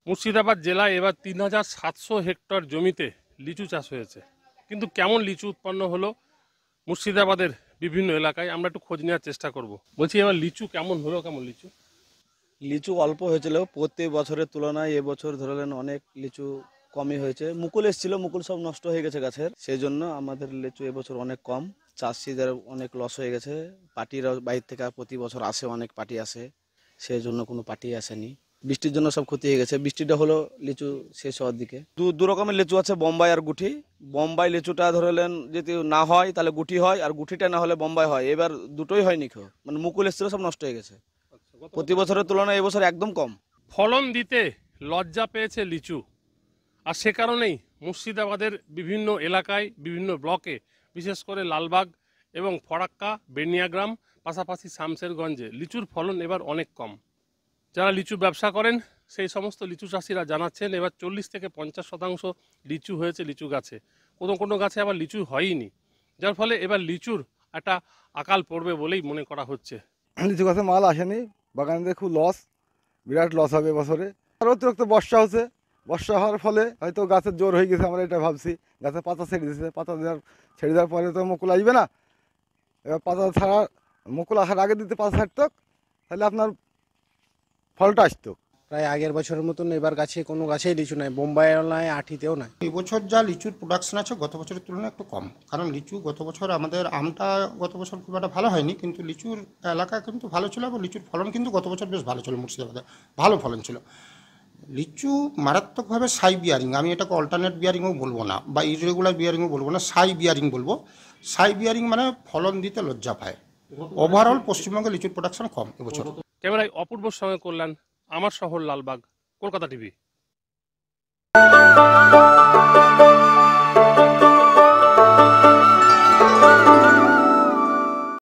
মুর্শিদাবাদ জেলায় এবার 3700 হেক্টর জমিতে লিচু চাষ হয়েছে, কিন্তু কেমন লিচু উৎপন্ন হলো মুর্শিদাবাদের বিভিন্ন এলাকায় আমরা একটু খোঁজ নেওয়ার চেষ্টা করব। বলছি এবার লিচু কেমন হলো, কেমন লিচু? লিচু অল্প হয়েছিল প্রতি বছরের তুলনায়, এবছর ধরলেন অনেক লিচু কমই হয়েছে। মুকুল এসেছিল, মুকুল সব নষ্ট হয়ে গেছে গাছের, সেই জন্য আমাদের লিচু এবছর অনেক কম। চাষিদের অনেক লস হয়ে গেছে। পার্টিরা বাইরে থেকে প্রতি বছর আসে, অনেক পার্টি আসে, সেই জন্য কোনো পার্টি আসেনি। বৃষ্টির জন্য সব ক্ষতি হয়ে গেছে। বৃষ্টিটা হলো লিচু শেষ হওয়ার দিকে। দু রকমের লিচু আছে, বোম্বাই আর গুটি। বোম্বাই লিচুটা ধরলেন যদি না হয় তাহলে গুটি হয়, আর গুটিটা না হলে বোম্বাই হয়। এবার দুটোই হয়নি, মানে মুকুল এসেছিল সব নষ্ট হয়ে গেছে। প্রতি বছরের তুলনায় এবছর একদম কম। ফলন দিতে লজ্জা পেয়েছে লিচু, আর সে কারণেই মুর্শিদাবাদের বিভিন্ন এলাকায়, বিভিন্ন ব্লকে, বিশেষ করে লালবাগ এবং ফরাক্কা, বেনিয়াগ্রাম, পাশাপাশি শামশেরগঞ্জে লিচুর ফলন এবার অনেক কম। যারা লিচু ব্যবসা করেন সেই সমস্ত লিচু চাষিরা জানাচ্ছেন এবার 40 থেকে 50% লিচু হয়েছে লিচু গাছে, কোনো কোনো গাছে আবার লিচু হয়ইনি, যার ফলে এবার লিচুর একটা আকাল পড়বে বলেই মনে করা হচ্ছে। লিচু গাছে মাল আসেনি, বাগানদের খুব লস, বিরাট লস হবে এবছরে। আর অতিরিক্ত বর্ষা হচ্ছে, বর্ষা হওয়ার ফলে হয়তো গাছের জোর হয়ে গেছে, আমরা এটা ভাবছি। গাছে পাতা ছেড়ে দিয়েছে, পাতা ছেড়ে দেওয়ার পরে তো মুকুল আসবে না। এবার পাতা ছাড়া, মুকুল আসার আগে দিতে পাতা ছাড়তো, তাহলে আপনার ফলটা আসতো। প্রায় আগের বছরের মতন এবার গাছে কোনো গাছেই লিচু নাই, বোম্বাইও নাই, আঠিতেও নাই। এবছর যা লিচুর প্রোডাকশন আছে গত বছরের তুলনায় একটু কম, কারণ লিচু গত বছর আমাদের আমটা গত বছর খুব একটা ভালো হয়নি, কিন্তু লিচুর এলাকা কিন্তু ভালো ছিল এবং লিচুর ফলন কিন্তু গত বছর বেশ ভালো ছিল। মুর্শিদাবাদে ভালো ফলন ছিল। লিচু মারাত্মকভাবে সাই বিয়ারিং, আমি এটাকে অল্টারনেট বিয়ারিংও বলবো না বা ইরেগুলার বিয়ারিংও বলবো না, সাই বিয়ারিং বলবো। সাই বিয়ারিং মানে ফলন দিতে লজ্জা পায়। ওভারঅল পশ্চিমবঙ্গে লিচুর প্রোডাকশন কম এবছর। ক্যামেরায় অপূর্বর সঙ্গে করলেন আমার শহর লালবাগ, কলকাতা টিভি।